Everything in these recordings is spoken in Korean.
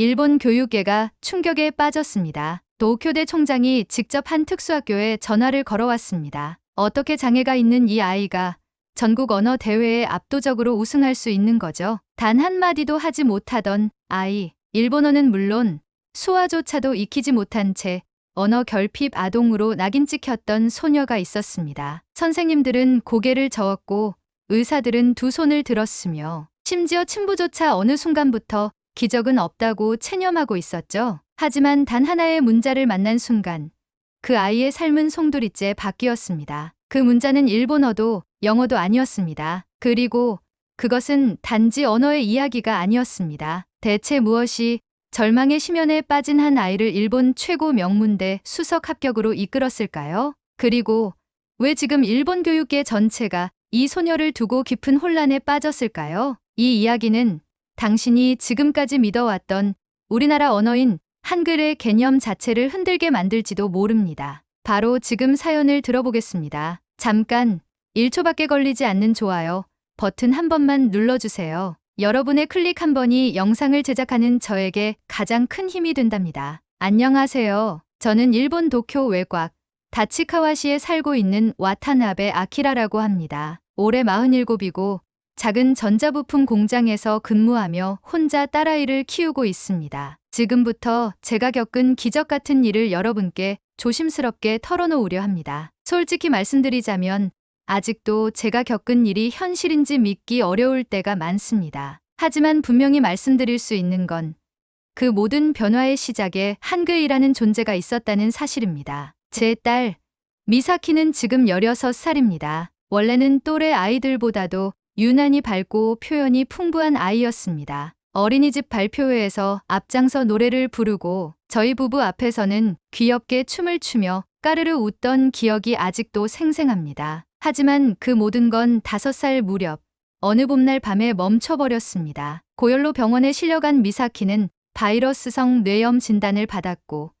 일본 교육계가 충격에 빠졌습니다. 도쿄대 총장이 직접 한 특수학교에 전화를 걸어왔습니다. 어떻게 장애가 있는 이 아이가 전국 언어 대회에 압도적으로 우승할 수 있는 거죠? 단 한마디도 하지 못하던 아이. 일본어는 물론 수화조차도 익히지 못한 채 언어 결핍 아동으로 낙인 찍혔던 소녀가 있었습니다. 선생님들은 고개를 저었고 의사들은 두 손을 들었으며 심지어 친부조차 어느 순간부터 기적은 없다고 체념하고 있었죠. 하지만 단 하나의 문자를 만난 순간 그 아이의 삶은 송두리째 바뀌었습니다. 그 문자는 일본어도 영어도 아니었습니다. 그리고 그것은 단지 언어의 이야기가 아니었습니다. 대체 무엇이 절망의 심연에 빠진 한 아이를 일본 최고 명문대 수석 합격으로 이끌었을까요? 그리고 왜 지금 일본 교육계 전체가 이 소녀를 두고 깊은 혼란에 빠졌을까요? 이 이야기는 당신이 지금까지 믿어왔던 우리나라 언어인 한글의 개념 자체를 흔들게 만들지도 모릅니다. 바로 지금 사연을 들어보겠습니다. 잠깐 1초밖에 걸리지 않는 좋아요 버튼 한 번만 눌러주세요. 여러분의 클릭 한 번이 영상을 제작하는 저에게 가장 큰 힘이 된답니다. 안녕하세요. 저는 일본 도쿄 외곽 다치카와시에 살고 있는 와타나베 아키라라고 합니다. 올해 47이고 작은 전자부품 공장에서 근무하며 혼자 딸아이를 키우고 있습니다. 지금부터 제가 겪은 기적 같은 일을 여러분께 조심스럽게 털어놓으려 합니다. 솔직히 말씀드리자면 아직도 제가 겪은 일이 현실인지 믿기 어려울 때가 많습니다. 하지만 분명히 말씀드릴 수 있는 건 그 모든 변화의 시작에 한글이라는 존재가 있었다는 사실입니다. 제 딸 미사키는 지금 16살입니다. 원래는 또래 아이들보다도 유난히 밝고 표현이 풍부한 아이였습니다. 어린이집 발표회에서 앞장서 노래를 부르고 저희 부부 앞에서는 귀엽게 춤을 추며 까르르 웃던 기억이 아직도 생생합니다. 하지만 그 모든 건 5살 무렵 어느 봄날 밤에 멈춰버렸습니다. 고열로 병원에 실려간 미사키는 바이러스성 뇌염 진단을 받았고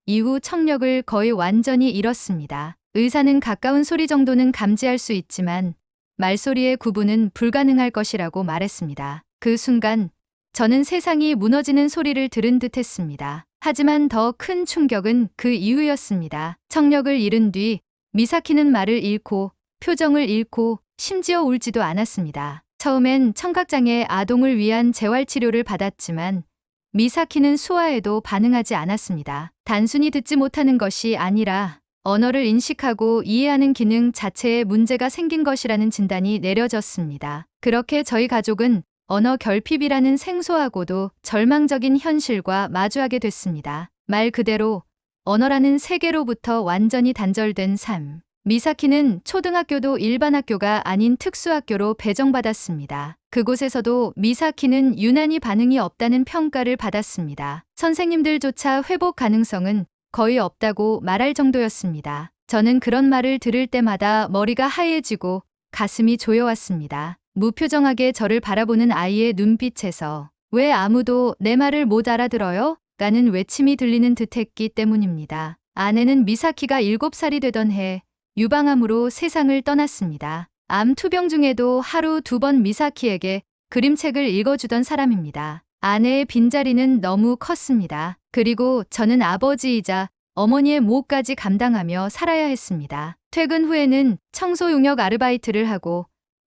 이후 청력을 거의 완전히 잃었습니다. 의사는 가까운 소리 정도는 감지할 수 있지만 말소리의 구분은 불가능할 것이라고 말했습니다. 그 순간 저는 세상이 무너지는 소리를 들은 듯 했습니다. 하지만 더 큰 충격은 그 이후였습니다. 청력을 잃은 뒤 미사키는 말을 잃고 표정을 잃고 심지어 울지도 않았습니다. 처음엔 청각장애 아동을 위한 재활치료를 받았지만 미사키는 수화에도 반응하지 않았습니다. 단순히 듣지 못하는 것이 아니라 언어를 인식하고 이해하는 기능 자체에 문제가 생긴 것이라는 진단이 내려졌습니다. 그렇게 저희 가족은 언어 결핍이라는 생소하고도 절망적인 현실과 마주하게 됐습니다. 말 그대로 언어라는 세계로부터 완전히 단절된 삶. 미사키는 초등학교도 일반 학교가 아닌 특수학교로 배정받았습니다. 그곳에서도 미사키는 유난히 반응이 없다는 평가를 받았습니다. 선생님들조차 회복 가능성은 거의 없다고 말할 정도였습니다. 저는 그런 말을 들을 때마다 머리가 하얘지고 가슴이 조여왔습니다. 무표정하게 저를 바라보는 아이의 눈빛에서 왜 아무도 내 말을 못 알아들어요? 라는 외침이 들리는 듯했기 때문입니다. 아내는 미사키가 7살이 되던 해 유방암으로 세상을 떠났습니다. 암 투병 중에도 하루 2번 미사키에게 그림책을 읽어주던 사람입니다. 아내의 빈자리는 너무 컸습니다. 그리고 저는 아버지이자 어머니의 몫까지 감당하며 살아야 했습니다. 퇴근 후에는 청소 용역 아르바이트를 하고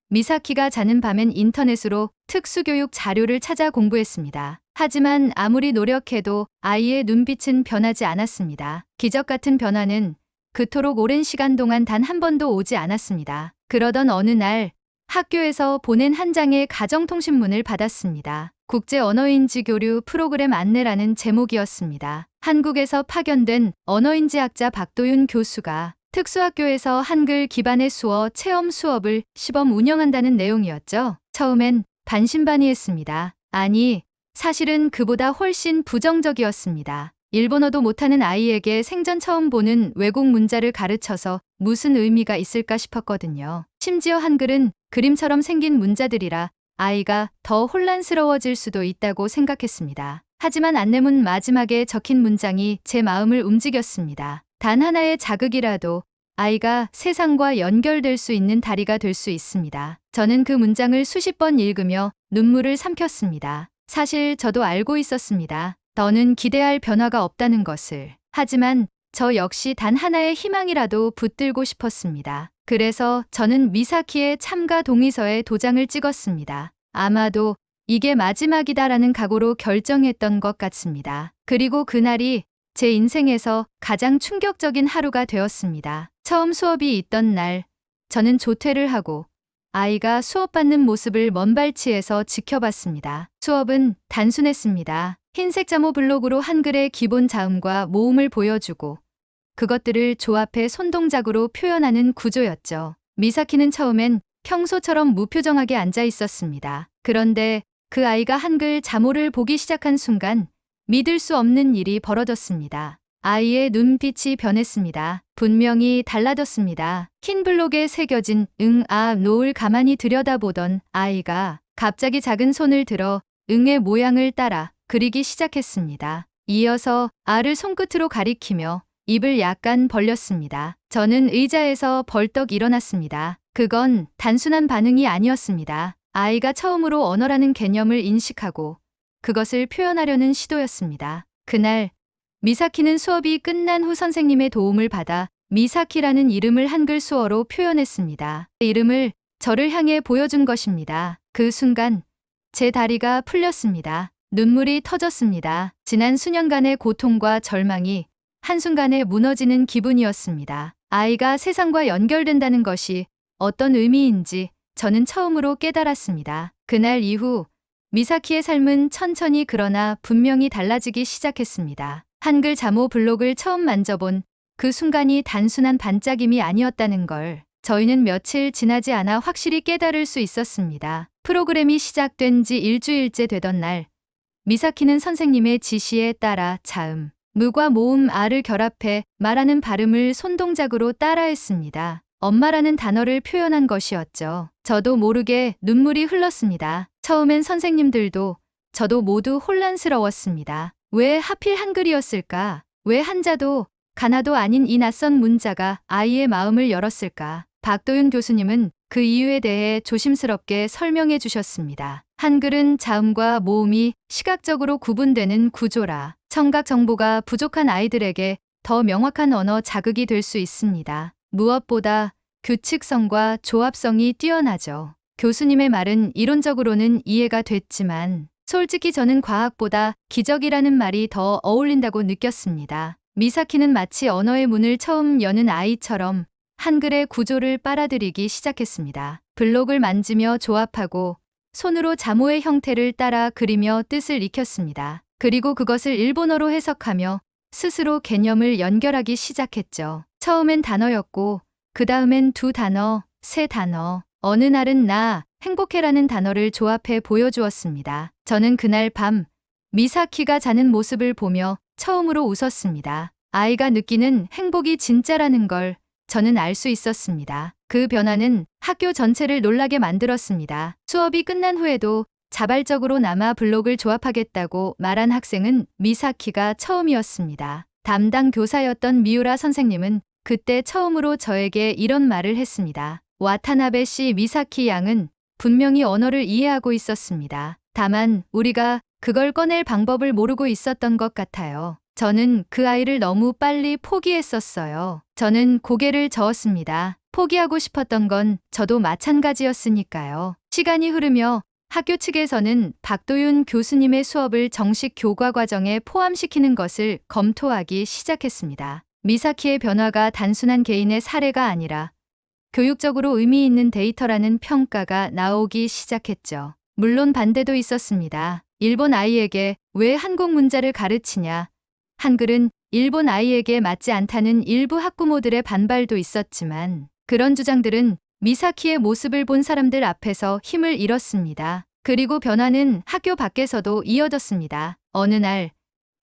미사키가 자는 밤엔 인터넷으로 특수교육 자료를 찾아 공부했습니다. 하지만 아무리 노력해도 아이의 눈빛은 변하지 않았습니다. 기적 같은 변화는 그토록 오랜 시간 동안 단 한 번도 오지 않았습니다. 그러던 어느 날 학교에서 보낸 한 장의 가정통신문을 받았습니다. 국제언어인지 교류 프로그램 안내라는 제목이었습니다. 한국에서 파견된 언어인지학자 박도윤 교수가 특수학교에서 한글 기반의 수어 체험 수업을 시범 운영한다는 내용이었죠. 처음엔 반신반의했습니다. 아니, 사실은 그보다 훨씬 부정적이었습니다. 일본어도 못하는 아이에게 생전 처음 보는 외국 문자를 가르쳐서 무슨 의미가 있을까 싶었거든요. 심지어 한글은 그림처럼 생긴 문자들이라 아이가 더 혼란스러워질 수도 있다고 생각했습니다. 하지만 안내문 마지막에 적힌 문장이 제 마음을 움직였습니다. 단 하나의 자극이라도 아이가 세상과 연결될 수 있는 다리가 될 수 있습니다. 저는 그 문장을 수십 번 읽으며 눈물을 삼켰습니다. 사실 저도 알고 있었습니다. 더는 기대할 변화가 없다는 것을. 하지만 저 역시 단 하나의 희망이라도 붙들고 싶었습니다. 그래서 저는 미사키의 참가 동의서에 도장을 찍었습니다. 아마도 이게 마지막이다라는 각오로 결정했던 것 같습니다. 그리고 그날이 제 인생에서 가장 충격적인 하루가 되었습니다. 처음 수업이 있던 날, 저는 조퇴를 하고 아이가 수업받는 모습을 먼발치에서 지켜봤습니다. 수업은 단순했습니다. 흰색 자모 블록으로 한글의 기본 자음과 모음을 보여주고 그것들을 조합해 손동작으로 표현하는 구조였죠. 미사키는 처음엔 평소처럼 무표정하게 앉아 있었습니다. 그런데 그 아이가 한글 자모를 보기 시작한 순간 믿을 수 없는 일이 벌어졌습니다. 아이의 눈빛이 변했습니다. 분명히 달라졌습니다. 흰 블록에 새겨진 응, 아, 노을 가만히 들여다보던 아이가 갑자기 작은 손을 들어 응의 모양을 따라 그리기 시작했습니다. 이어서 아를 손끝으로 가리키며 입을 약간 벌렸습니다. 저는 의자에서 벌떡 일어났습니다. 그건 단순한 반응이 아니었습니다. 아이가 처음으로 언어라는 개념을 인식하고 그것을 표현하려는 시도였습니다. 그날 미사키는 수업이 끝난 후 선생님의 도움을 받아 미사키라는 이름을 한글 수어로 표현했습니다. 이름을 저를 향해 보여준 것입니다. 그 순간 제 다리가 풀렸습니다. 눈물이 터졌습니다. 지난 수년간의 고통과 절망이 한순간에 무너지는 기분이었습니다. 아이가 세상과 연결된다는 것이 어떤 의미인지 저는 처음으로 깨달았습니다. 그날 이후 미사키의 삶은 천천히 그러나 분명히 달라지기 시작했습니다. 한글 자모 블록을 처음 만져본 그 순간이 단순한 반짝임이 아니었다는 걸 저희는 며칠 지나지 않아 확실히 깨달을 수 있었습니다. 프로그램이 시작된 지 일주일째 되던 날, 미사키는 선생님의 지시에 따라 자음, 무과 모음 아를 결합해 말하는 발음을 손동작으로 따라했습니다. 엄마라는 단어를 표현한 것이었죠. 저도 모르게 눈물이 흘렀습니다. 처음엔 선생님들도 저도 모두 혼란스러웠습니다. 왜 하필 한글이었을까? 왜 한자도 가나도 아닌 이 낯선 문자가 아이의 마음을 열었을까? 박도윤 교수님은 그 이유에 대해 조심스럽게 설명해 주셨습니다. 한글은 자음과 모음이 시각적으로 구분되는 구조라 청각 정보가 부족한 아이들에게 더 명확한 언어 자극이 될 수 있습니다. 무엇보다 규칙성과 조합성이 뛰어나죠. 교수님의 말은 이론적으로는 이해가 됐지만 솔직히 저는 과학보다 기적이라는 말이 더 어울린다고 느꼈습니다. 미사키는 마치 언어의 문을 처음 여는 아이처럼 한글의 구조를 빨아들이기 시작했습니다. 블록을 만지며 조합하고 손으로 자모의 형태를 따라 그리며 뜻을 익혔습니다. 그리고 그것을 일본어로 해석하며 스스로 개념을 연결하기 시작했죠. 처음엔 단어였고 그 다음엔 두 단어, 세 단어, 어느 날은 나, 행복해라는 단어를 조합해 보여주었습니다. 저는 그날 밤 미사키가 자는 모습을 보며 처음으로 웃었습니다. 아이가 느끼는 행복이 진짜라는 걸 저는 알 수 있었습니다. 그 변화는 학교 전체를 놀라게 만들었습니다. 수업이 끝난 후에도 자발적으로 남아 블록을 조합하겠다고 말한 학생은 미사키가 처음이었습니다. 담당 교사였던 미우라 선생님은 그때 처음으로 저에게 이런 말을 했습니다. 와타나베 씨 미사키 양은 분명히 언어를 이해하고 있었습니다. 다만 우리가 그걸 꺼낼 방법을 모르고 있었던 것 같아요. 저는 그 아이를 너무 빨리 포기했었어요. 저는 고개를 저었습니다. 포기하고 싶었던 건 저도 마찬가지였으니까요. 시간이 흐르며 학교 측에서는 박도윤 교수님의 수업을 정식 교과 과정에 포함시키는 것을 검토하기 시작했습니다. 미사키의 변화가 단순한 개인의 사례가 아니라 교육적으로 의미 있는 데이터라는 평가가 나오기 시작했죠. 물론 반대도 있었습니다. 일본 아이에게 왜 한국 문자를 가르치냐? 한글은 일본 아이에게 맞지 않다는 일부 학부모들의 반발도 있었지만 그런 주장들은 미사키의 모습을 본 사람들 앞에서 힘을 잃었습니다. 그리고 변화는 학교 밖에서도 이어졌습니다. 어느 날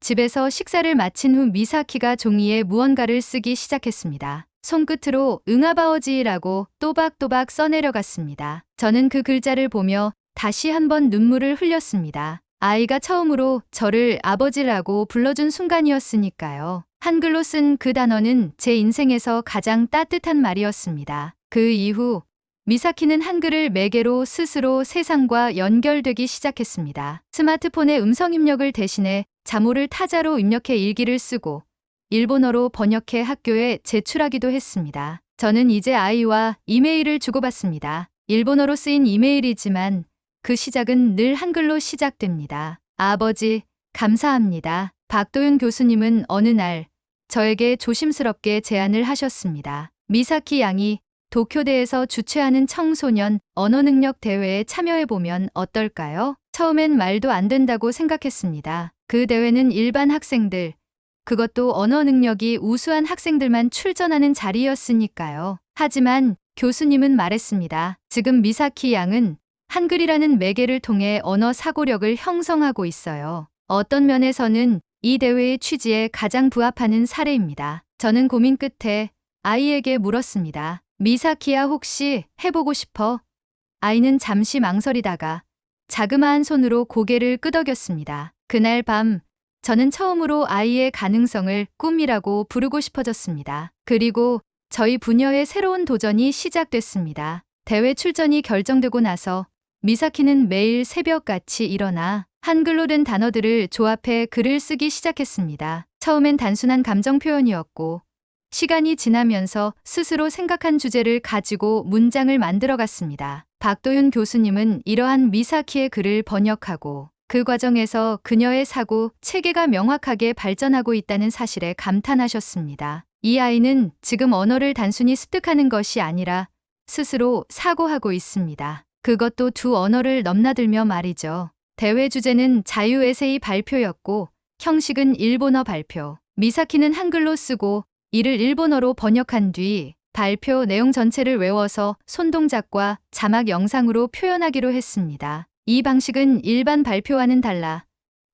집에서 식사를 마친 후 미사키가 종이에 무언가를 쓰기 시작했습니다. 손끝으로 응아바오지라고 또박또박 써내려갔습니다. 저는 그 글자를 보며 다시 한번 눈물을 흘렸습니다. 아이가 처음으로 저를 아버지라고 불러준 순간이었으니까요. 한글로 쓴 그 단어는 제 인생에서 가장 따뜻한 말이었습니다. 그 이후 미사키는 한글을 매개로 스스로 세상과 연결되기 시작했습니다. 스마트폰의 음성 입력을 대신해 자모를 타자로 입력해 일기를 쓰고 일본어로 번역해 학교에 제출하기도 했습니다. 저는 이제 아이와 이메일을 주고받습니다. 일본어로 쓰인 이메일이지만 그 시작은 늘 한글로 시작됩니다. 아버지, 감사합니다. 박도윤 교수님은 어느 날 저에게 조심스럽게 제안을 하셨습니다. 미사키 양이 도쿄대에서 주최하는 청소년 언어능력 대회에 참여해보면 어떨까요? 처음엔 말도 안 된다고 생각했습니다. 그 대회는 일반 학생들, 그것도 언어 능력이 우수한 학생들만 출전하는 자리였으니까요. 하지만 교수님은 말했습니다. 지금 미사키 양은 한글이라는 매개를 통해 언어 사고력을 형성하고 있어요. 어떤 면에서는 이 대회의 취지에 가장 부합하는 사례입니다. 저는 고민 끝에 아이에게 물었습니다. 미사키야 혹시 해보고 싶어? 아이는 잠시 망설이다가 자그마한 손으로 고개를 끄덕였습니다. 그날 밤 저는 처음으로 아이의 가능성을 꿈이라고 부르고 싶어졌습니다. 그리고 저희 부녀의 새로운 도전이 시작됐습니다. 대회 출전이 결정되고 나서 미사키는 매일 새벽같이 일어나 한글로 된 단어들을 조합해 글을 쓰기 시작했습니다. 처음엔 단순한 감정 표현이었고 시간이 지나면서 스스로 생각한 주제를 가지고 문장을 만들어갔습니다. 박도윤 교수님은 이러한 미사키의 글을 번역하고 그 과정에서 그녀의 사고, 체계가 명확하게 발전하고 있다는 사실에 감탄하셨습니다. 이 아이는 지금 언어를 단순히 습득하는 것이 아니라 스스로 사고하고 있습니다. 그것도 두 언어를 넘나들며 말이죠. 대회 주제는 자유 에세이 발표였고 형식은 일본어 발표. 미사키는 한글로 쓰고 이를 일본어로 번역한 뒤 발표 내용 전체를 외워서 손동작과 자막 영상으로 표현하기로 했습니다. 이 방식은 일반 발표와는 달라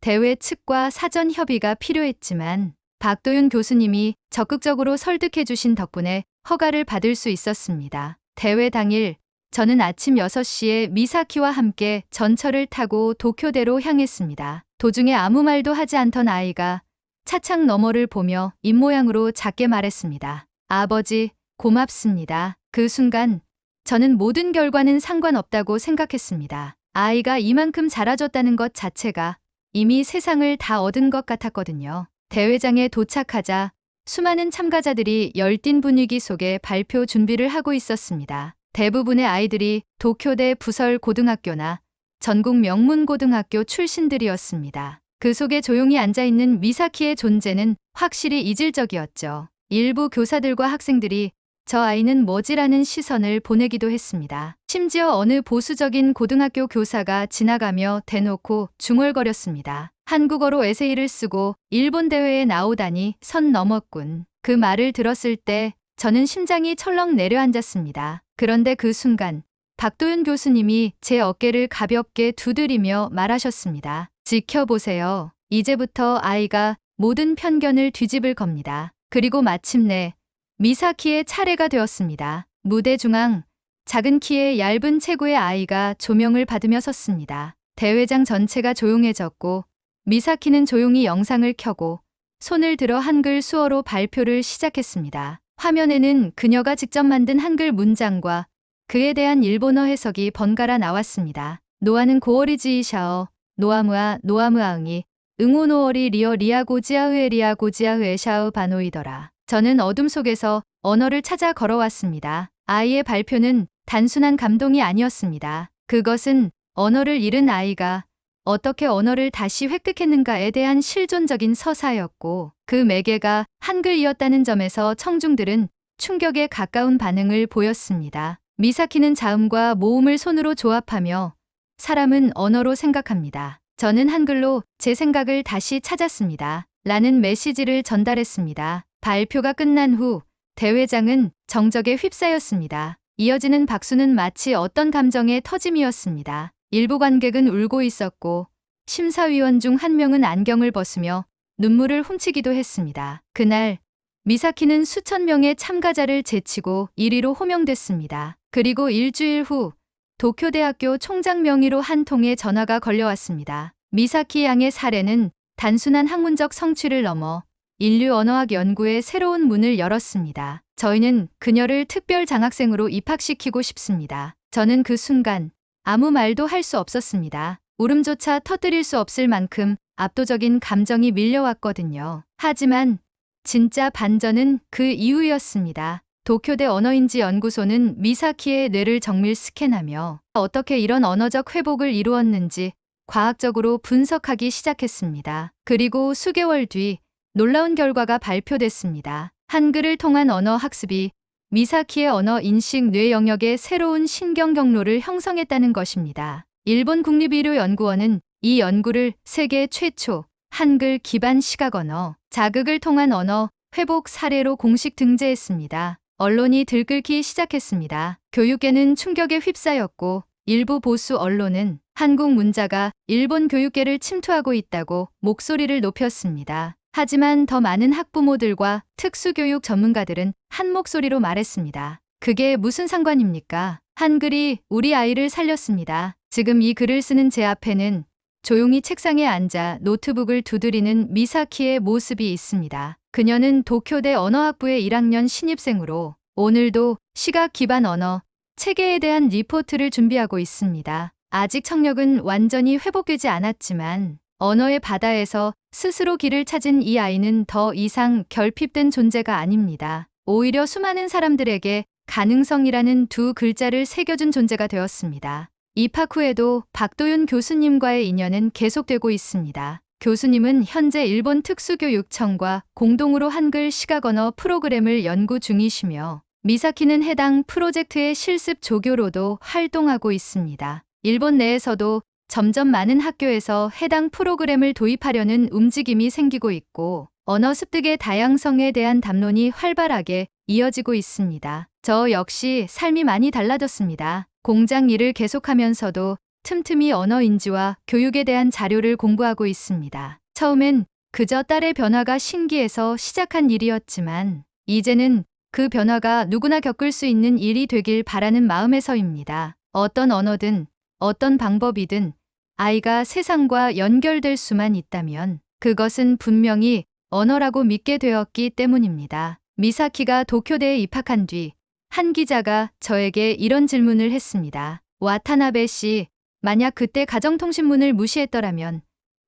대회 측과 사전 협의가 필요했지만 박도윤 교수님이 적극적으로 설득해 주신 덕분에 허가를 받을 수 있었습니다. 대회 당일 저는 아침 6시에 미사키와 함께 전철을 타고 도쿄대로 향했습니다. 도중에 아무 말도 하지 않던 아이가 차창 너머를 보며 입모양으로 작게 말했습니다. 아버지, 고맙습니다. 그 순간 저는 모든 결과는 상관없다고 생각했습니다. 아이가 이만큼 자라줬다는 것 자체가 이미 세상을 다 얻은 것 같았거든요. 대회장에 도착하자 수많은 참가자들이 열띤 분위기 속에 발표 준비를 하고 있었습니다. 대부분의 아이들이 도쿄대 부설 고등학교나 전국 명문고등학교 출신들이었습니다. 그 속에 조용히 앉아있는 미사키의 존재는 확실히 이질적이었죠. 일부 교사들과 학생들이 저 아이는 뭐지라는 시선을 보내기도 했습니다. 심지어 어느 보수적인 고등학교 교사가 지나가며 대놓고 중얼거렸습니다. 한국어로 에세이를 쓰고 일본 대회에 나오다니 선 넘었군. 그 말을 들었을 때 저는 심장이 철렁 내려앉았습니다. 그런데 그 순간 박도윤 교수님이 제 어깨를 가볍게 두드리며 말하셨습니다. 지켜보세요. 이제부터 아이가 모든 편견을 뒤집을 겁니다. 그리고 마침내 미사키의 차례가 되었습니다. 무대 중앙 작은 키에 얇은 체구의 아이가 조명을 받으며 섰습니다. 대회장 전체가 조용해졌고 미사키는 조용히 영상을 켜고 손을 들어 한글 수어로 발표를 시작했습니다. 화면에는 그녀가 직접 만든 한글 문장과 그에 대한 일본어 해석이 번갈아 나왔습니다. 노아는 고어리지이샤어, 노아무아, 노아무아응이, 응오노어리 리어 리아고지아흐에 리아고지아흐에 샤우 바노이더라. 저는 어둠 속에서 언어를 찾아 걸어왔습니다. 아이의 발표는 단순한 감동이 아니었습니다. 그것은 언어를 잃은 아이가 어떻게 언어를 다시 획득했는가에 대한 실존적인 서사였고 그 매개가 한글이었다는 점에서 청중들은 충격에 가까운 반응을 보였습니다. 미사키는 자음과 모음을 손으로 조합하며 사람은 언어로 생각합니다. 저는 한글로 제 생각을 다시 찾았습니다. 라는 메시지를 전달했습니다. 발표가 끝난 후 대회장은 정적에 휩싸였습니다. 이어지는 박수는 마치 어떤 감정의 터짐이었습니다. 일부 관객은 울고 있었고 심사위원 중 한 명은 안경을 벗으며 눈물을 훔치기도 했습니다. 그날 미사키는 수천 명의 참가자를 제치고 1위로 호명됐습니다. 그리고 일주일 후 도쿄대학교 총장 명의로 한 통의 전화가 걸려왔습니다. 미사키 양의 사례는 단순한 학문적 성취를 넘어 인류 언어학 연구의 새로운 문을 열었습니다. 저희는 그녀를 특별 장학생으로 입학시키고 싶습니다. 저는 그 순간 아무 말도 할 수 없었습니다. 울음조차 터뜨릴 수 없을 만큼 압도적인 감정이 밀려왔거든요. 하지만 진짜 반전은 그 이후였습니다. 도쿄대 언어인지 연구소는 미사키의 뇌를 정밀 스캔하며 어떻게 이런 언어적 회복을 이루었는지 과학적으로 분석하기 시작했습니다. 그리고 수개월 뒤 놀라운 결과가 발표됐습니다. 한글을 통한 언어 학습이 미사키의 언어 인식 뇌 영역에 새로운 신경 경로를 형성했다는 것입니다. 일본 국립의료연구원은 이 연구를 세계 최초 한글 기반 시각 언어 자극을 통한 언어 회복 사례로 공식 등재했습니다. 언론이 들끓기 시작했습니다. 교육계는 충격에 휩싸였고 일부 보수 언론은 한국 문자가 일본 교육계를 침투하고 있다고 목소리를 높였습니다. 하지만 더 많은 학부모들과 특수교육 전문가들은 한 목소리로 말했습니다. 그게 무슨 상관입니까? 한글이 우리 아이를 살렸습니다. 지금 이 글을 쓰는 제 앞에는 조용히 책상에 앉아 노트북을 두드리는 미사키의 모습이 있습니다. 그녀는 도쿄대 언어학부의 1학년 신입생으로 오늘도 시각 기반 언어 체계에 대한 리포트를 준비하고 있습니다. 아직 청력은 완전히 회복되지 않았지만 언어의 바다에서 스스로 길을 찾은 이 아이는 더 이상 결핍된 존재가 아닙니다. 오히려 수많은 사람들에게 가능성이라는 두 글자를 새겨준 존재가 되었습니다. 입학 후에도 박도윤 교수님과의 인연은 계속되고 있습니다. 교수님은 현재 일본 특수교육청과 공동으로 한글 시각언어 프로그램을 연구 중이시며 미사키는 해당 프로젝트의 실습 조교로도 활동하고 있습니다. 일본 내에서도 점점 많은 학교에서 해당 프로그램을 도입하려는 움직임이 생기고 있고 언어 습득의 다양성에 대한 담론이 활발하게 이어지고 있습니다. 저 역시 삶이 많이 달라졌습니다. 공장 일을 계속하면서도 틈틈이 언어인지와 교육에 대한 자료를 공부하고 있습니다. 처음엔 그저 딸의 변화가 신기해서 시작한 일이었지만 이제는 그 변화가 누구나 겪을 수 있는 일이 되길 바라는 마음에서입니다. 어떤 언어든 어떤 방법이든 아이가 세상과 연결될 수만 있다면 그것은 분명히 언어라고 믿게 되었기 때문입니다. 미사키가 도쿄대에 입학한 뒤 한 기자가 저에게 이런 질문을 했습니다. 와타나베 씨, 만약 그때 가정통신문을 무시했더라면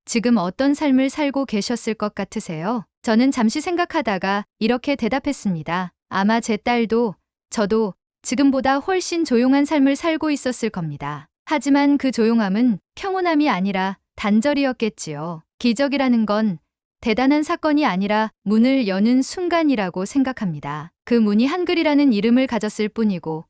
지금 어떤 삶을 살고 계셨을 것 같으세요? 저는 잠시 생각하다가 이렇게 대답했습니다. 아마 제 딸도 저도 지금보다 훨씬 조용한 삶을 살고 있었을 겁니다. 하지만 그 조용함은 평온함이 아니라 단절이었겠지요. 기적이라는 건 대단한 사건이 아니라 문을 여는 순간이라고 생각합니다. 그 문이 한글이라는 이름을 가졌을 뿐이고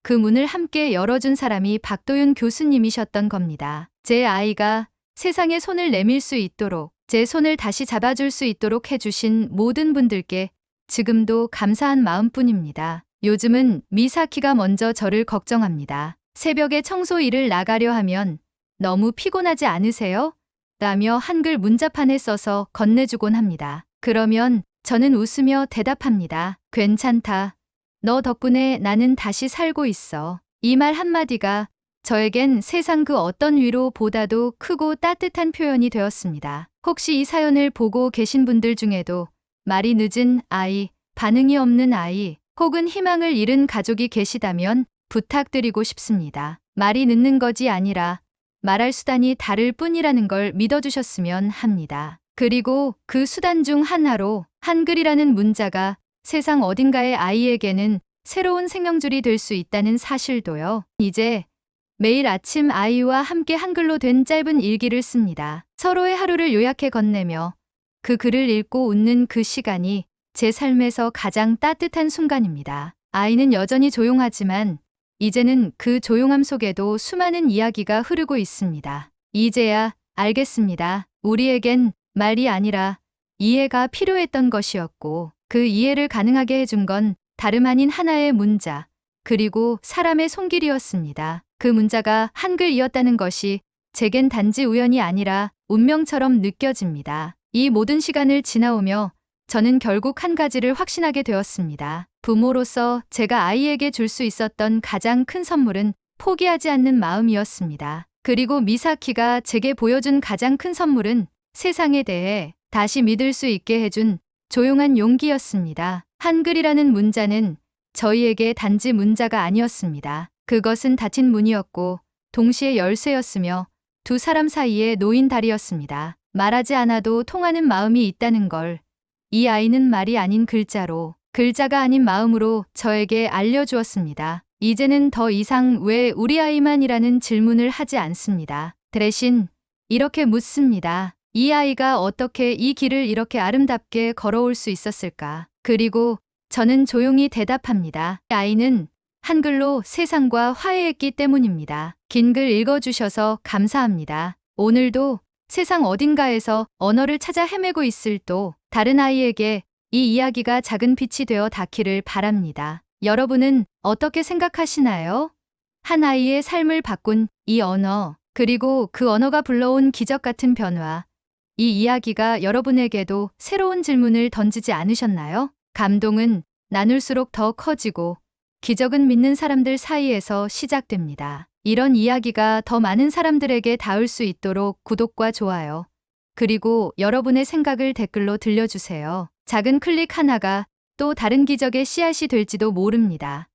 그 문을 함께 열어준 사람이 박도윤 교수님이셨던 겁니다. 제 아이가 세상에 손을 내밀 수 있도록 제 손을 다시 잡아줄 수 있도록 해주신 모든 분들께 지금도 감사한 마음뿐입니다. 요즘은 미사키가 먼저 저를 걱정합니다. 새벽에 청소 일을 나가려 하면 너무 피곤하지 않으세요? 라며 한글 문자판에 써서 건네주곤 합니다. 그러면 저는 웃으며 대답합니다. 괜찮다. 너 덕분에 나는 다시 살고 있어. 이 말 한마디가 저에겐 세상 그 어떤 위로보다도 크고 따뜻한 표현이 되었습니다. 혹시 이 사연을 보고 계신 분들 중에도 말이 늦은 아이, 반응이 없는 아이, 혹은 희망을 잃은 가족이 계시다면 부탁드리고 싶습니다. 말이 늦는 것이 아니라 말할 수단이 다를 뿐이라는 걸 믿어주셨으면 합니다. 그리고 그 수단 중 하나로 한글이라는 문자가 세상 어딘가의 아이에게는 새로운 생명줄이 될 수 있다는 사실도요. 이제 매일 아침 아이와 함께 한글로 된 짧은 일기를 씁니다. 서로의 하루를 요약해 건네며 그 글을 읽고 웃는 그 시간이 제 삶에서 가장 따뜻한 순간입니다. 아이는 여전히 조용하지만 이제는 그 조용함 속에도 수많은 이야기가 흐르고 있습니다. 이제야 알겠습니다. 우리에겐 말이 아니라 이해가 필요했던 것이었고 그 이해를 가능하게 해준 건 다름 아닌 하나의 문자, 그리고 사람의 손길이었습니다. 그 문자가 한글이었다는 것이 제겐 단지 우연이 아니라 운명처럼 느껴집니다. 이 모든 시간을 지나오며 저는 결국 한 가지를 확신하게 되었습니다. 부모로서 제가 아이에게 줄 수 있었던 가장 큰 선물은 포기하지 않는 마음이었습니다. 그리고 미사키가 제게 보여준 가장 큰 선물은 세상에 대해 다시 믿을 수 있게 해준 조용한 용기였습니다. 한글이라는 문자는 저희에게 단지 문자가 아니었습니다. 그것은 닫힌 문이었고 동시에 열쇠였으며 두 사람 사이에 놓인 다리였습니다. 말하지 않아도 통하는 마음이 있다는 걸 이 아이는 말이 아닌 글자로, 글자가 아닌 마음으로 저에게 알려주었습니다. 이제는 더 이상 왜 우리 아이만이라는 질문을 하지 않습니다. 대신 이렇게 묻습니다. 이 아이가 어떻게 이 길을 이렇게 아름답게 걸어올 수 있었을까? 그리고 저는 조용히 대답합니다. 아이는 한글로 세상과 화해했기 때문입니다. 긴 글 읽어주셔서 감사합니다. 오늘도 세상 어딘가에서 언어를 찾아 헤매고 있을 또 다른 아이에게 이 이야기가 작은 빛이 되어 닿기를 바랍니다. 여러분은 어떻게 생각하시나요? 한 아이의 삶을 바꾼 이 언어, 그리고 그 언어가 불러온 기적 같은 변화. 이 이야기가 여러분에게도 새로운 질문을 던지지 않으셨나요? 감동은 나눌수록 더 커지고 기적은 믿는 사람들 사이에서 시작됩니다. 이런 이야기가 더 많은 사람들에게 닿을 수 있도록 구독과 좋아요, 그리고 여러분의 생각을 댓글로 들려주세요. 작은 클릭 하나가 또 다른 기적의 씨앗이 될지도 모릅니다.